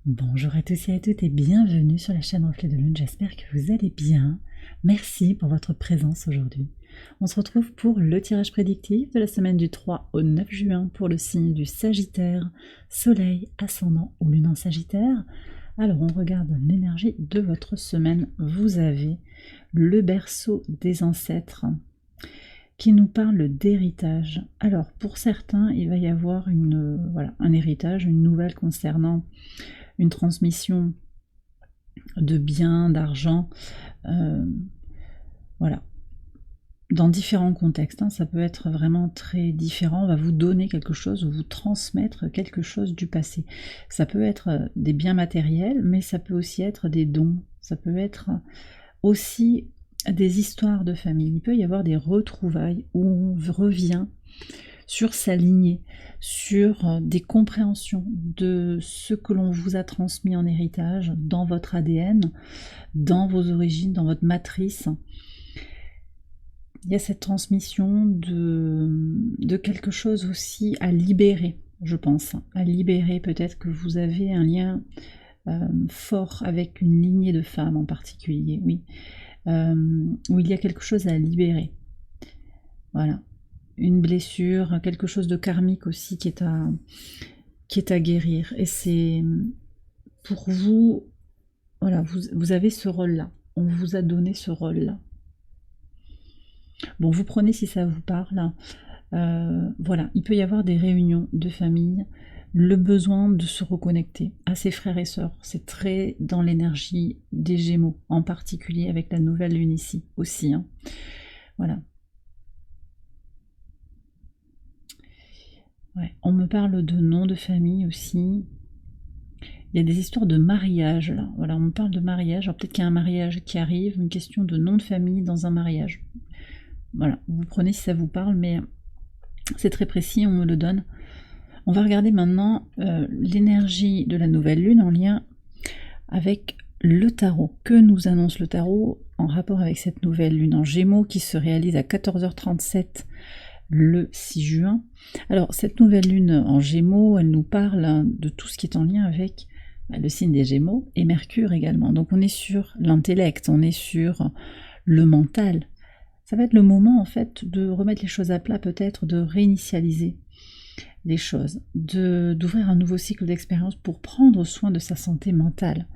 Bonjour à tous et à toutes et bienvenue sur la chaîne Reflet de Lune, j'espère que vous allez bien. Merci pour votre présence aujourd'hui. On se retrouve pour le tirage prédictif de la semaine du 3 au 9 juin pour le signe du Sagittaire, Soleil, Ascendant ou Lune en Sagittaire. Alors on regarde l'énergie de votre semaine. Vous avez le berceau des ancêtres qui nous parle d'héritage. Alors pour certains, il va y avoir un héritage, une nouvelle concernant une transmission de biens, d'argent, voilà, dans différents contextes, ça peut être vraiment très différent. On va vous donner quelque chose ou vous transmettre quelque chose du passé. Ça peut être des biens matériels, mais ça peut aussi être des dons, ça peut être aussi des histoires de famille. Il peut y avoir des retrouvailles où on revient sur sa lignée, sur des compréhensions de ce que l'on vous a transmis en héritage dans votre ADN, dans vos origines, dans votre matrice. Il y a cette transmission de quelque chose aussi à libérer, je pense. À libérer, peut-être que vous avez un lien fort avec une lignée de femmes en particulier, oui. Où il y a quelque chose à libérer. Voilà. Une blessure, quelque chose de karmique aussi qui est à guérir. Et c'est pour vous, voilà, vous avez ce rôle-là. On vous a donné ce rôle-là. Bon, vous prenez si ça vous parle. Voilà, il peut y avoir des réunions de famille, le besoin de se reconnecter à ses frères et sœurs. C'est très dans l'énergie des Gémeaux, en particulier avec la nouvelle lune ici aussi. Voilà. Ouais. On me parle de nom de famille aussi. Il y a des histoires de mariage là. Voilà, on me parle de mariage. Alors peut-être qu'il y a un mariage qui arrive, une question de nom de famille dans un mariage. Voilà, vous prenez si ça vous parle, mais c'est très précis, on me le donne. On va regarder maintenant l'énergie de la nouvelle lune en lien avec le tarot. Que nous annonce le tarot en rapport avec cette nouvelle lune en Gémeaux qui se réalise à 14h37 le 6 juin. Alors cette nouvelle lune en Gémeaux, elle nous parle de tout ce qui est en lien avec le signe des Gémeaux et Mercure également. Donc on est sur l'intellect, on est sur le mental. Ça va être le moment en fait de remettre les choses à plat, peut-être de réinitialiser les choses, d'ouvrir un nouveau cycle d'expérience pour prendre soin de sa santé mentale,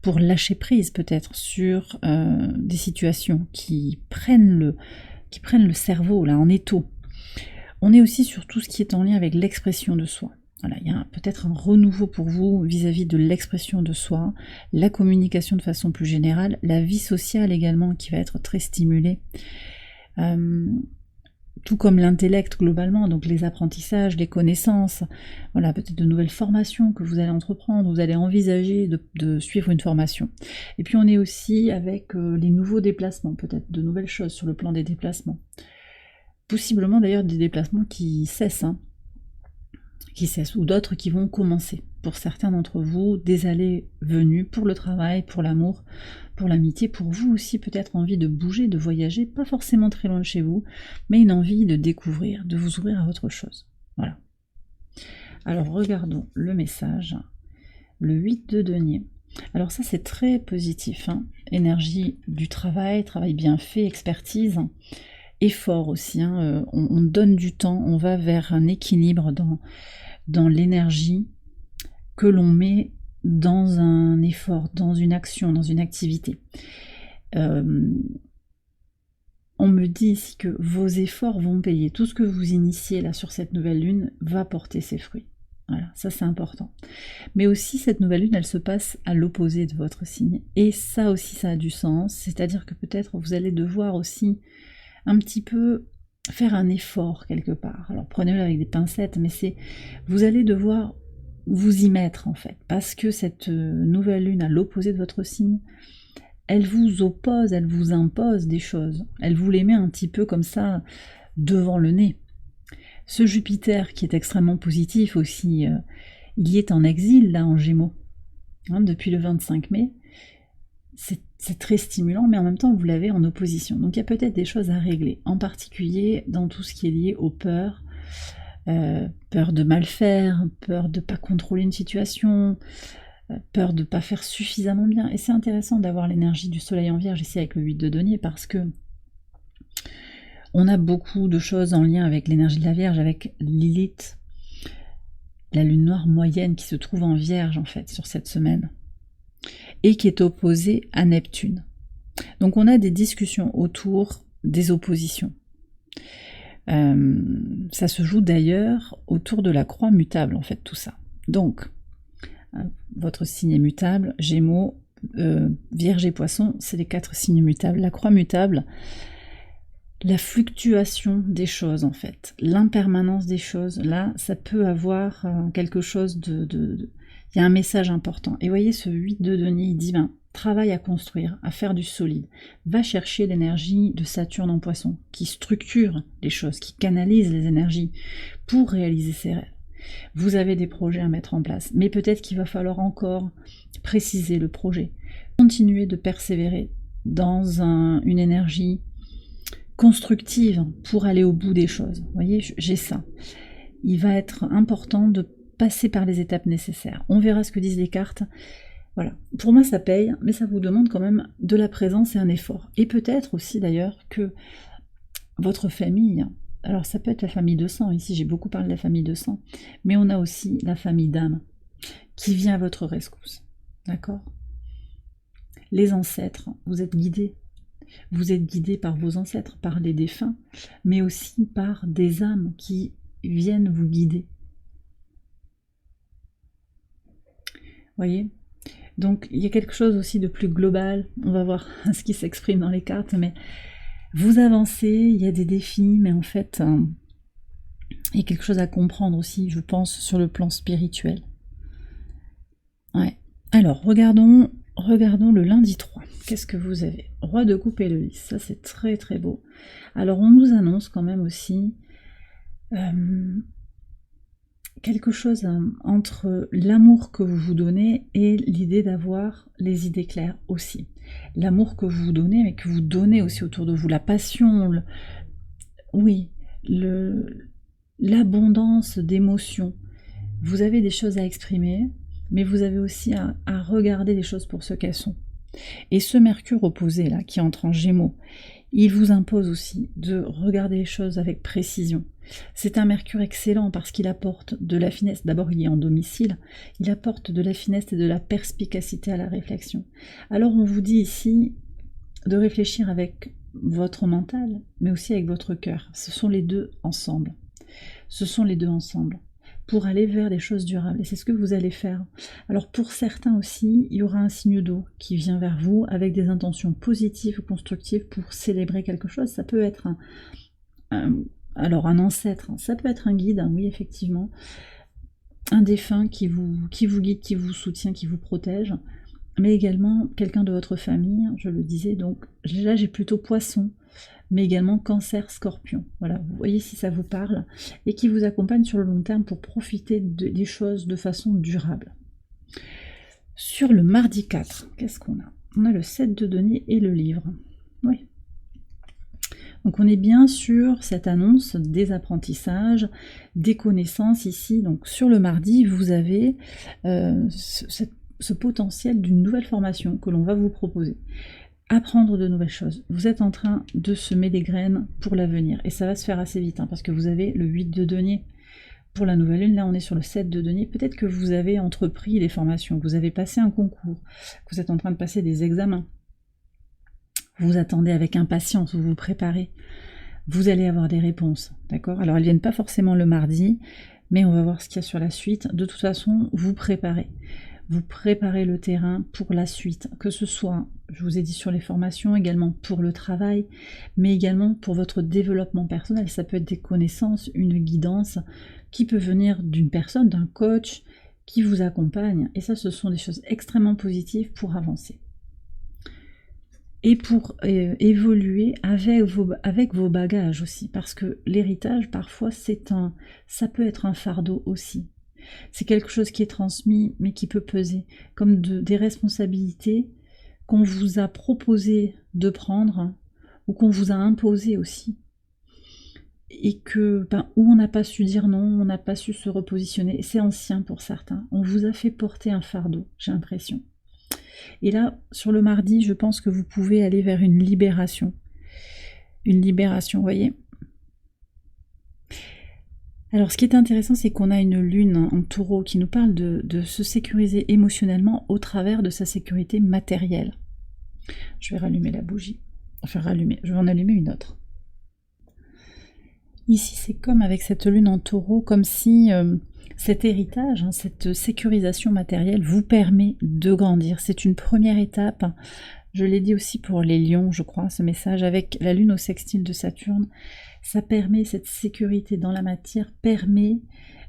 pour lâcher prise peut-être sur des situations qui prennent le cerveau là en étau. On est aussi sur tout ce qui est en lien avec l'expression de soi. Voilà, il y a peut-être un renouveau pour vous vis-à-vis de l'expression de soi, la communication de façon plus générale, la vie sociale également qui va être très stimulée, tout comme l'intellect globalement, donc les apprentissages, les connaissances, voilà, peut-être de nouvelles formations que vous allez entreprendre, vous allez envisager de suivre une formation. Et puis on est aussi avec les nouveaux déplacements, peut-être de nouvelles choses sur le plan des déplacements. Possiblement d'ailleurs des déplacements qui cessent, ou d'autres qui vont commencer. Pour certains d'entre vous, des allées-venues pour le travail, pour l'amour, pour l'amitié, pour vous aussi peut-être envie de bouger, de voyager, pas forcément très loin de chez vous, mais une envie de découvrir, de vous ouvrir à autre chose. Voilà. Alors regardons le message. Le 8 de denier. Alors ça c'est très positif. Énergie du travail bien fait, expertise. Effort aussi, on donne du temps, on va vers un équilibre dans l'énergie que l'on met dans un effort, dans une action, dans une activité. On me dit ici que vos efforts vont payer. Tout ce que vous initiez là sur cette nouvelle lune va porter ses fruits. Voilà, ça c'est important. Mais aussi cette nouvelle lune, elle se passe à l'opposé de votre signe. Et ça aussi, ça a du sens. C'est-à-dire que peut-être vous allez devoir aussi un petit peu faire un effort quelque part. Alors prenez-le avec des pincettes, mais vous allez devoir vous y mettre en fait, parce que cette nouvelle lune à l'opposé de votre signe, elle vous oppose, elle vous impose des choses, elle vous les met un petit peu comme ça devant le nez. Ce Jupiter qui est extrêmement positif aussi, il y est en exil là en Gémeaux, depuis le 25 mai, c'est très stimulant, mais en même temps, vous l'avez en opposition. Donc il y a peut-être des choses à régler, en particulier dans tout ce qui est lié aux peurs, peur de mal faire, peur de ne pas contrôler une situation, peur de ne pas faire suffisamment bien. Et c'est intéressant d'avoir l'énergie du soleil en Vierge ici avec le 8 de denier, parce que on a beaucoup de choses en lien avec l'énergie de la Vierge, avec Lilith, la lune noire moyenne qui se trouve en Vierge en fait sur cette semaine, et qui est opposée à Neptune. Donc on a des discussions autour des oppositions. Ça se joue d'ailleurs autour de la croix mutable en fait, tout ça. Donc, votre signe est mutable, Gémeaux, Vierge et Poisson, c'est les 4 signes mutables. La croix mutable, la fluctuation des choses en fait, l'impermanence des choses, là, ça peut avoir quelque chose de... Il y a un message important. Et voyez, ce 8 de denier, il dit, travaille à construire, à faire du solide. Va chercher l'énergie de Saturne en Poisson, qui structure les choses, qui canalise les énergies pour réaliser ses rêves. Vous avez des projets à mettre en place, mais peut-être qu'il va falloir encore préciser le projet. Continuer de persévérer dans une énergie constructive pour aller au bout des choses. Vous voyez, j'ai ça. Il va être important de passer par les étapes nécessaires. On verra ce que disent les cartes. Voilà. Pour moi, ça paye, mais ça vous demande quand même de la présence et un effort. Et peut-être aussi d'ailleurs que votre famille, alors ça peut être la famille de sang, ici j'ai beaucoup parlé de la famille de sang, mais on a aussi la famille d'âme qui vient à votre rescousse. D'accord ? Les ancêtres, vous êtes guidés. Vous êtes guidés par vos ancêtres, par les défunts, mais aussi par des âmes qui viennent vous guider. Voyez ? Donc il y a quelque chose aussi de plus global, on va voir ce qui s'exprime dans les cartes, mais vous avancez, il y a des défis, mais en fait, il y a quelque chose à comprendre aussi, je pense, sur le plan spirituel. Ouais. Alors, regardons le lundi 3. Qu'est-ce que vous avez ? Roi de coupe et le lys, ça c'est très très beau. Alors, on nous annonce quand même aussi quelque chose entre l'amour que vous vous donnez et l'idée d'avoir les idées claires aussi. L'amour que vous vous donnez, mais que vous donnez aussi autour de vous, la passion, l'abondance d'émotions. Vous avez des choses à exprimer, mais vous avez aussi à regarder les choses pour ce qu'elles sont. Et ce Mercure opposé, là, qui entre en Gémeaux, il vous impose aussi de regarder les choses avec précision. C'est un Mercure excellent parce qu'il apporte de la finesse. D'abord, il est en domicile. Il apporte de la finesse et de la perspicacité à la réflexion. Alors, on vous dit ici de réfléchir avec votre mental, mais aussi avec votre cœur. Ce sont les deux ensemble. Ce sont les deux ensemble pour aller vers des choses durables. Et c'est ce que vous allez faire. Alors pour certains aussi, il y aura un signe d'eau qui vient vers vous avec des intentions positives ou constructives pour célébrer quelque chose. Ça peut être alors un ancêtre, ça peut être un guide, oui effectivement, un défunt qui vous guide, qui vous soutient, qui vous protège, mais également quelqu'un de votre famille, je le disais, donc là j'ai plutôt Poisson, mais également Cancer, Scorpion. Voilà, vous voyez si ça vous parle, et qui vous accompagne sur le long terme pour profiter des choses de façon durable. Sur le mardi 4, qu'est-ce qu'on a ? On a le 7 de denier et le livre. Oui. Donc on est bien sur cette annonce des apprentissages, des connaissances ici. Donc sur le mardi, vous avez ce potentiel d'une nouvelle formation que l'on va vous proposer. Apprendre de nouvelles choses. Vous êtes en train de semer des graines pour l'avenir. Et ça va se faire assez vite, parce que vous avez le 8 de denier pour la nouvelle lune. Là, on est sur le 7 de denier. Peut-être que vous avez entrepris des formations, que vous avez passé un concours, que vous êtes en train de passer des examens. Vous attendez avec impatience, vous vous préparez. Vous allez avoir des réponses, d'accord ? Alors, elles ne viennent pas forcément le mardi, mais on va voir ce qu'il y a sur la suite. De toute façon, vous préparez. Vous préparez le terrain pour la suite, que ce soit, je vous ai dit sur les formations, également pour le travail, mais également pour votre développement personnel. Ça peut être des connaissances, une guidance qui peut venir d'une personne, d'un coach qui vous accompagne. Et ça, ce sont des choses extrêmement positives pour avancer. Et pour évoluer avec vos bagages aussi, parce que l'héritage, parfois, ça peut être un fardeau aussi. C'est quelque chose qui est transmis, mais qui peut peser, comme des responsabilités qu'on vous a proposé de prendre, ou qu'on vous a imposé aussi. et que où on n'a pas su dire non, on n'a pas su se repositionner, c'est ancien pour certains, on vous a fait porter un fardeau, j'ai l'impression. Et là, sur le mardi, je pense que vous pouvez aller vers une libération. Une libération, vous voyez. Alors, ce qui est intéressant, c'est qu'on a une lune en taureau qui nous parle de se sécuriser émotionnellement au travers de sa sécurité matérielle. Je vais rallumer la bougie. Enfin, je vais en allumer une autre. Ici, c'est comme avec cette lune en taureau, comme si cet héritage, cette sécurisation matérielle vous permet de grandir. C'est une première étape. Je l'ai dit aussi pour les lions, je crois, ce message, avec la lune au sextile de Saturne. Ça permet, cette sécurité dans la matière permet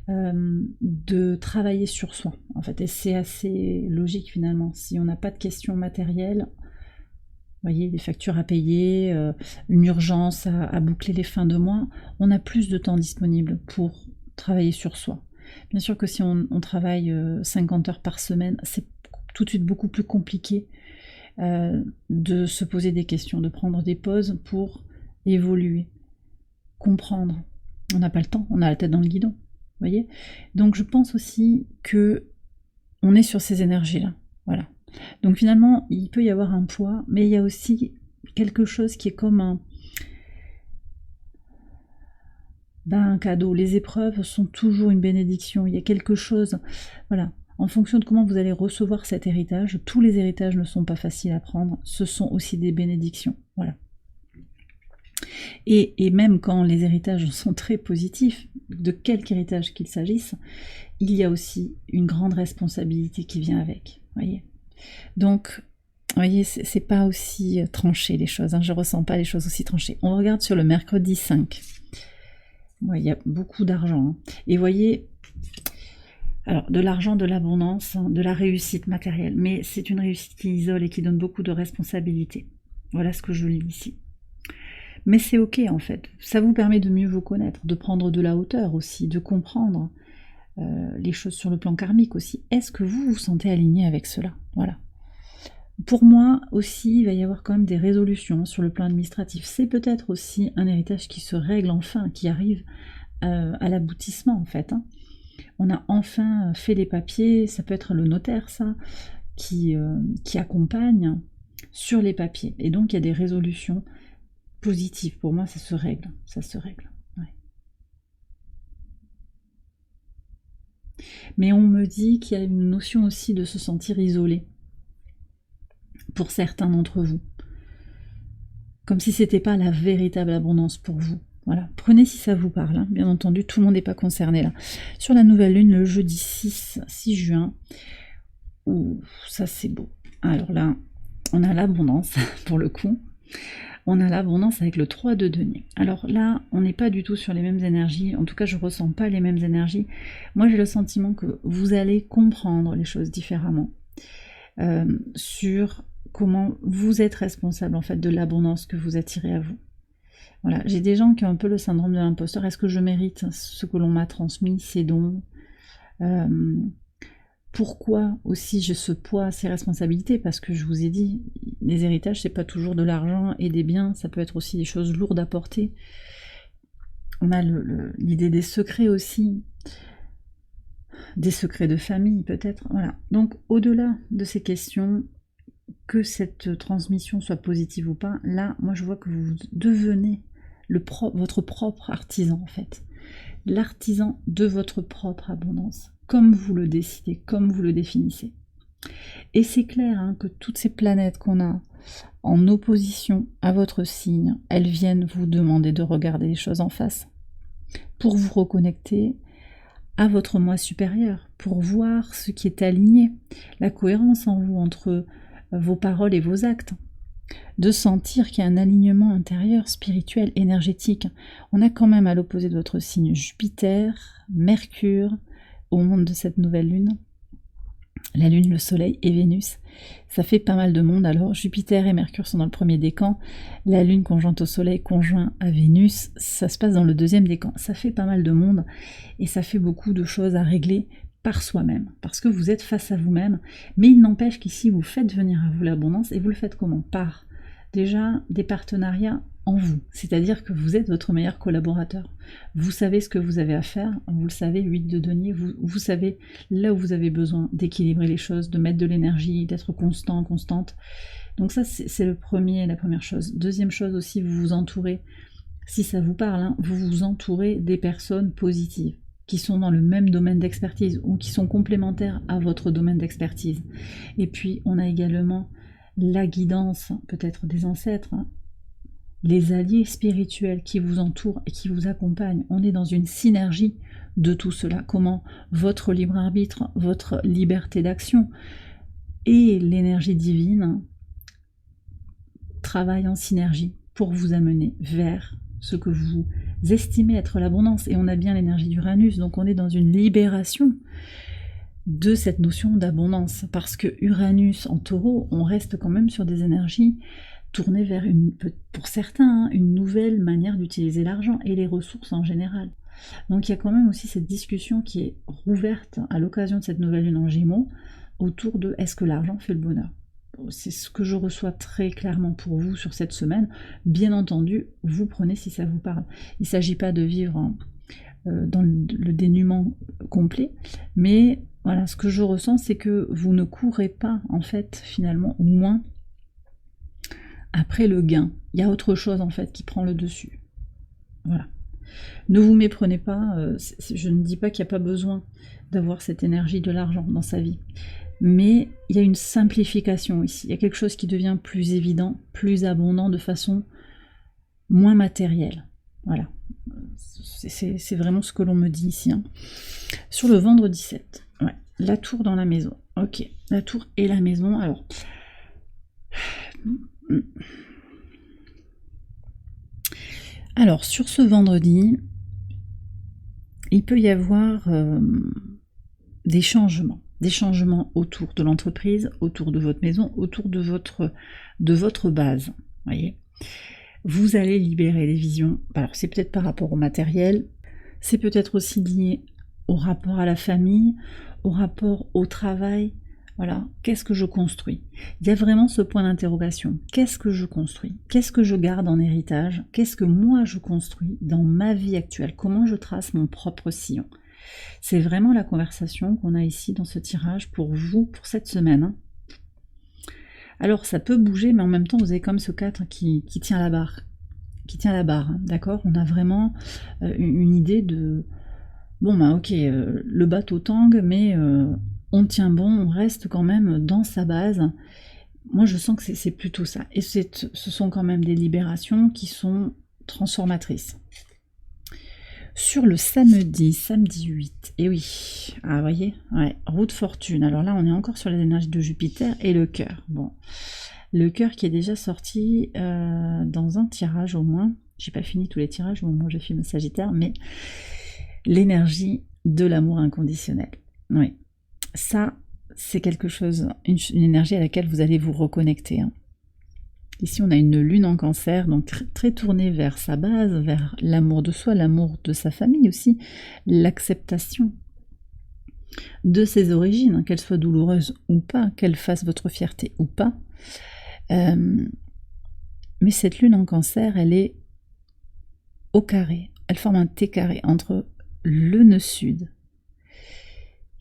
de travailler sur soi, en fait. Et c'est assez logique finalement. Si on n'a pas de questions matérielles, vous voyez, des factures à payer, une urgence à boucler les fins de mois, on a plus de temps disponible pour travailler sur soi. Bien sûr que si on travaille 50 heures par semaine, c'est tout de suite beaucoup plus compliqué de se poser des questions, de prendre des pauses pour évoluer, comprendre. On n'a pas le temps, on a la tête dans le guidon, vous voyez. Donc je pense aussi que on est sur ces énergies-là, voilà. Donc finalement, il peut y avoir un poids, mais il y a aussi quelque chose qui est comme un cadeau. Les épreuves sont toujours une bénédiction. Il y a quelque chose, voilà. En fonction de comment vous allez recevoir cet héritage, tous les héritages ne sont pas faciles à prendre. Ce sont aussi des bénédictions, voilà. Et même quand les héritages sont très positifs, de quelque héritage qu'il s'agisse, il y a aussi une grande responsabilité qui vient avec, voyez. Donc, vous voyez, c'est pas aussi tranché les choses, je ressens pas les choses aussi tranchées. On regarde sur le mercredi 5. Ouais, il y a beaucoup d'argent. Et vous voyez, alors de l'argent, de l'abondance, de la réussite matérielle, mais c'est une réussite qui isole et qui donne beaucoup de responsabilités. Voilà ce que je lis ici. Mais c'est ok en fait, ça vous permet de mieux vous connaître, de prendre de la hauteur aussi, de comprendre les choses sur le plan karmique aussi. Est-ce que vous vous sentez aligné avec cela? Voilà. Pour moi aussi, il va y avoir quand même des résolutions sur le plan administratif. C'est peut-être aussi un héritage qui se règle enfin, qui arrive à l'aboutissement en fait. On a enfin fait les papiers, ça peut être le notaire ça, qui accompagne sur les papiers. Et donc il y a des résolutions positives. Pour moi, ça se règle. Ça se règle. Ouais. Mais on me dit qu'il y a une notion aussi de se sentir isolé pour certains d'entre vous. Comme si c'était pas la véritable abondance pour vous. Voilà, prenez si ça vous parle, bien entendu, tout le monde n'est pas concerné là. Sur la nouvelle lune, le jeudi 6 juin, ouh, ça c'est beau. Alors là, on a l'abondance, pour le coup. On a l'abondance avec le 3 de denier. Alors là, on n'est pas du tout sur les mêmes énergies, en tout cas je ne ressens pas les mêmes énergies. Moi j'ai le sentiment que vous allez comprendre les choses différemment. Sur comment vous êtes responsable en fait de l'abondance que vous attirez à vous. Voilà, j'ai des gens qui ont un peu le syndrome de l'imposteur. Est-ce que je mérite ce que l'on m'a transmis, ces dons? Pourquoi aussi j'ai ce poids, ces responsabilités? Parce que je vous ai dit, les héritages, c'est pas toujours de l'argent et des biens, ça peut être aussi des choses lourdes à porter. On a l'idée des secrets aussi, des secrets de famille peut-être. Voilà. Donc au-delà de ces questions, que cette transmission soit positive ou pas, là, moi je vois que vous devenez votre propre artisan en fait. L'artisan de votre propre abondance, comme vous le décidez, comme vous le définissez. Et c'est clair que toutes ces planètes qu'on a en opposition à votre signe, elles viennent vous demander de regarder les choses en face, pour vous reconnecter à votre moi supérieur, pour voir ce qui est aligné, la cohérence en vous entre vos paroles et vos actes, de sentir qu'il y a un alignement intérieur, spirituel, énergétique. On a quand même à l'opposé de votre signe Jupiter, Mercure, au monde de cette nouvelle lune, la lune, le soleil et Vénus. Ça fait pas mal de monde. Alors Jupiter et Mercure sont dans le premier décan, la lune conjointe au soleil, conjoint à Vénus, ça se passe dans le deuxième décan. Ça fait pas mal de monde et ça fait beaucoup de choses à régler par soi-même, parce que vous êtes face à vous-même, mais il n'empêche qu'ici vous faites venir à vous l'abondance, et vous le faites comment? Par déjà des partenariats en vous, c'est-à-dire que vous êtes votre meilleur collaborateur. Vous savez ce que vous avez à faire, vous le savez, 8 de denier, vous savez là où vous avez besoin d'équilibrer les choses, de mettre de l'énergie, d'être constant, constante. Donc ça, c'est la première chose. Deuxième chose aussi, vous vous entourez, si ça vous parle, hein, vous vous entourez des personnes positives, qui sont dans le même domaine d'expertise, ou qui sont complémentaires à votre domaine d'expertise. Et puis, on a également la guidance, peut-être des ancêtres, hein, les alliés spirituels qui vous entourent et qui vous accompagnent. On est dans une synergie de tout cela. Comment votre libre arbitre, votre liberté d'action et l'énergie divine travaillent en synergie pour vous amener vers ce que vous estimez être l'abondance. Et on a bien l'énergie d'Uranus, donc on est dans une libération de cette notion d'abondance. Parce que Uranus en Taureau, on reste quand même sur des énergies tourner vers, pour certains, une nouvelle manière d'utiliser l'argent et les ressources en général. Donc il y a quand même aussi cette discussion qui est rouverte à l'occasion de cette nouvelle lune en Gémeaux autour de est-ce que l'argent fait le bonheur? C'est ce que je reçois très clairement pour vous sur cette semaine. Bien entendu, vous prenez si ça vous parle. Il ne s'agit pas de vivre dans le dénuement complet, mais voilà, ce que je ressens, c'est que vous ne courez pas, en fait, finalement, au moins après le gain. Il y a autre chose, en fait, qui prend le dessus. Voilà. Ne vous méprenez pas, je ne dis pas qu'il n'y a pas besoin d'avoir cette énergie de l'argent dans sa vie. Mais il y a une simplification ici. Il y a quelque chose qui devient plus évident, plus abondant, de façon moins matérielle. Voilà. C'est vraiment ce que l'on me dit ici. Hein. Sur le vendredi 7. Ouais. La tour dans la maison. Ok. La tour et la maison. Alors, sur ce vendredi, il peut y avoir des changements autour de l'entreprise, autour de votre maison, autour de votre base. Voyez, vous allez libérer les visions. Alors, c'est peut-être par rapport au matériel, c'est peut-être aussi lié au rapport à la famille, au rapport au travail. Voilà, qu'est-ce que je construis? Il y a vraiment ce point d'interrogation. Qu'est-ce que je construis? Qu'est-ce que je garde en héritage? Qu'est-ce que moi je construis dans ma vie actuelle? Comment je trace mon propre sillon? C'est vraiment la conversation qu'on a ici dans ce tirage pour vous, pour cette semaine. Hein. Alors ça peut bouger, mais en même temps vous avez comme ce 4 qui tient la barre. Qui tient la barre, hein, d'accord? On a vraiment une idée de... Bon bah ok, le bateau tangue, mais... on tient bon, on reste quand même dans sa base. Moi, je sens que c'est plutôt ça. Et ce sont quand même des libérations qui sont transformatrices. Sur le samedi 8, et oui, ah, vous voyez, ouais, roue de fortune. Alors là, on est encore sur les énergies de Jupiter et le cœur. Bon, le cœur qui est déjà sorti dans un tirage au moins. J'ai pas fini tous les tirages au moment où j'ai fait le Sagittaire, mais l'énergie de l'amour inconditionnel. Oui. Ça, c'est quelque chose, une énergie à laquelle vous allez vous reconnecter. Hein. Ici, on a une lune en cancer, donc très tournée vers sa base, vers l'amour de soi, l'amour de sa famille aussi, l'acceptation de ses origines, qu'elles soient douloureuses ou pas, qu'elles fassent votre fierté ou pas. Mais cette lune en cancer, elle est au carré, elle forme un T carré entre le nœud sud,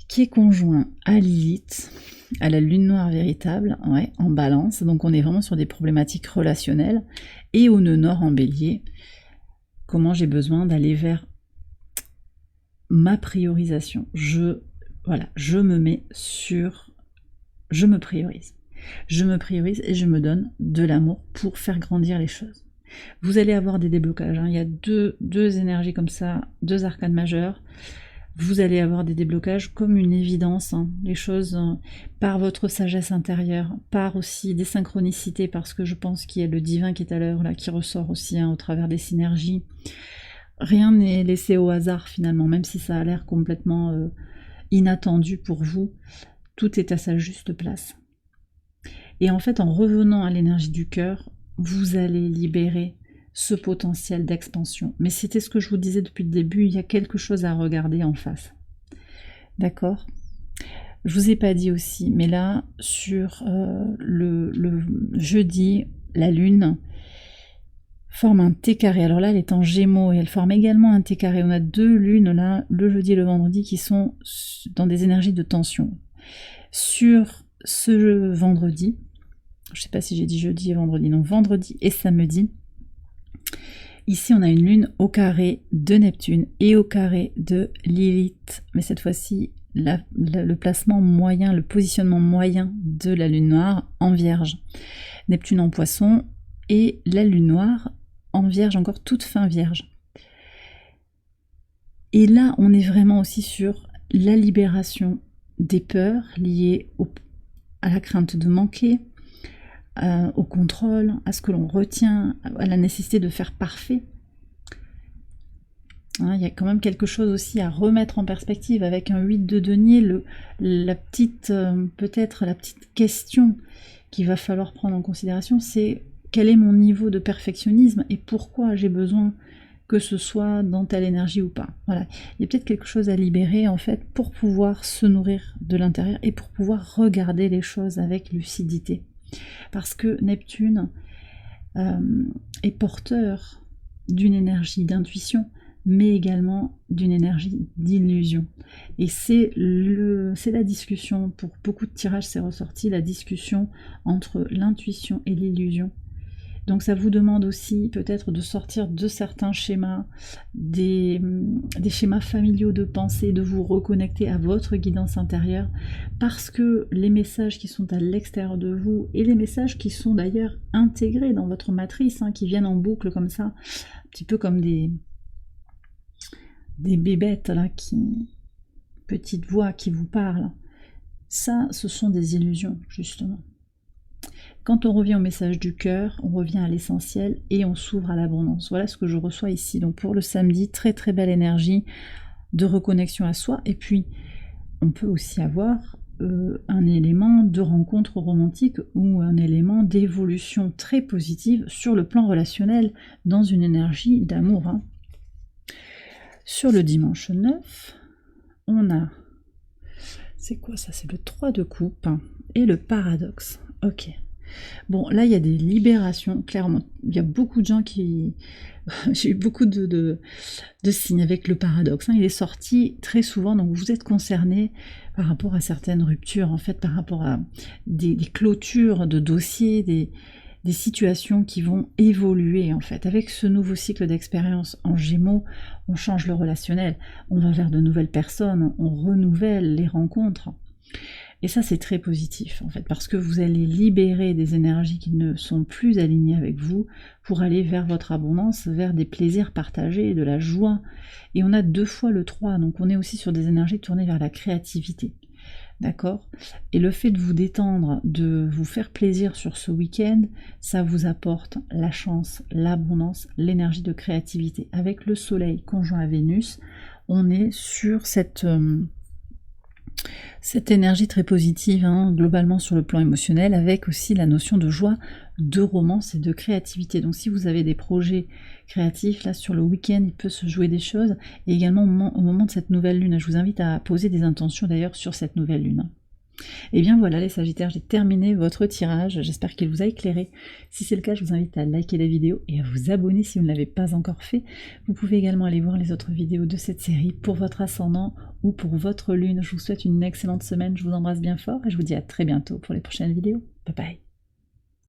qui est conjoint à Lilith, à la lune noire véritable, ouais, en balance, donc on est vraiment sur des problématiques relationnelles, et au nœud nord en bélier, comment j'ai besoin d'aller vers ma priorisation. Je me mets je me priorise. Je me priorise et je me donne de l'amour pour faire grandir les choses. Vous allez avoir des déblocages, hein. Il y a deux énergies comme ça, 2 arcanes majeures. Vous allez avoir des déblocages comme une évidence, hein, les choses par votre sagesse intérieure, par aussi des synchronicités, parce que je pense qu'il y a le divin qui est à l'œuvre, là, qui ressort aussi hein, au travers des synergies. Rien n'est laissé au hasard finalement, même si ça a l'air complètement inattendu pour vous, tout est à sa juste place. Et en fait, en revenant à l'énergie du cœur, vous allez libérer ce potentiel d'expansion. Mais c'était ce que je vous disais depuis le début, il y a quelque chose à regarder en face. D'accord ? Je vous ai pas dit aussi, mais là, sur le jeudi, la lune forme un T carré. Alors là, elle est en Gémeaux et elle forme également un T carré. On a 2 lunes là, le jeudi et le vendredi, qui sont dans des énergies de tension. Sur ce vendredi, je ne sais pas si j'ai dit jeudi et vendredi, non, vendredi et samedi, ici on a une lune au carré de Neptune et au carré de Lilith, mais cette fois-ci le placement moyen, le positionnement moyen de la lune noire en Vierge. Neptune en Poisson et la lune noire en Vierge, encore toute fin Vierge. Et là, on est vraiment aussi sur la libération des peurs liées à la crainte de manquer, au contrôle, à ce que l'on retient, à la nécessité de faire parfait. Hein, il y a quand même quelque chose aussi à remettre en perspective avec un 8 de denier, peut-être la petite question qu'il va falloir prendre en considération, c'est quel est mon niveau de perfectionnisme et pourquoi j'ai besoin que ce soit dans telle énergie ou pas. Voilà. Il y a peut-être quelque chose à libérer en fait pour pouvoir se nourrir de l'intérieur et pour pouvoir regarder les choses avec lucidité. Parce que Neptune est porteur d'une énergie d'intuition, mais également d'une énergie d'illusion. Et c'est la discussion, pour beaucoup de tirages c'est ressorti, la discussion entre l'intuition et l'illusion. Donc ça vous demande aussi peut-être de sortir de certains schémas, des schémas familiaux de pensée, de vous reconnecter à votre guidance intérieure, parce que les messages qui sont à l'extérieur de vous, et les messages qui sont d'ailleurs intégrés dans votre matrice, hein, qui viennent en boucle comme ça, un petit peu comme des bébêtes, là, petites voix qui vous parlent, ça, ce sont des illusions, justement. Quand on revient au message du cœur, on revient à l'essentiel et on s'ouvre à l'abondance. Voilà ce que je reçois ici. Donc pour le samedi, très très belle énergie de reconnexion à soi. Et puis, on peut aussi avoir un élément de rencontre romantique ou un élément d'évolution très positive sur le plan relationnel dans une énergie d'amour. Hein. Sur le dimanche 9, on a... C'est quoi ça? C'est le 3 de coupe et le paradoxe. Ok. Bon, là, il y a des libérations, clairement. Il y a beaucoup de gens qui... J'ai eu beaucoup de signes avec le paradoxe. Hein. Il est sorti très souvent, donc vous êtes concernés par rapport à certaines ruptures, en fait, par rapport à des clôtures de dossiers, des situations qui vont évoluer, en fait. Avec ce nouveau cycle d'expérience en Gémeaux, on change le relationnel, on va vers de nouvelles personnes, on renouvelle les rencontres. Et ça, c'est très positif, en fait, parce que vous allez libérer des énergies qui ne sont plus alignées avec vous pour aller vers votre abondance, vers des plaisirs partagés, de la joie. Et on a 2 fois le 3, donc on est aussi sur des énergies tournées vers la créativité. D'accord? Et le fait de vous détendre, de vous faire plaisir sur ce week-end, ça vous apporte la chance, l'abondance, l'énergie de créativité. Avec le soleil conjoint à Vénus, on est sur cette énergie très positive, hein, globalement sur le plan émotionnel, avec aussi la notion de joie, de romance et de créativité. Donc si vous avez des projets créatifs, là sur le week-end, il peut se jouer des choses, et également au moment de cette nouvelle lune. Je vous invite à poser des intentions d'ailleurs sur cette nouvelle lune. Et bien voilà les Sagittaires, j'ai terminé votre tirage, j'espère qu'il vous a éclairé. Si c'est le cas, je vous invite à liker la vidéo et à vous abonner si vous ne l'avez pas encore fait. Vous pouvez également aller voir les autres vidéos de cette série pour votre ascendant ou pour votre lune. Je vous souhaite une excellente semaine, je vous embrasse bien fort et je vous dis à très bientôt pour les prochaines vidéos. Bye bye.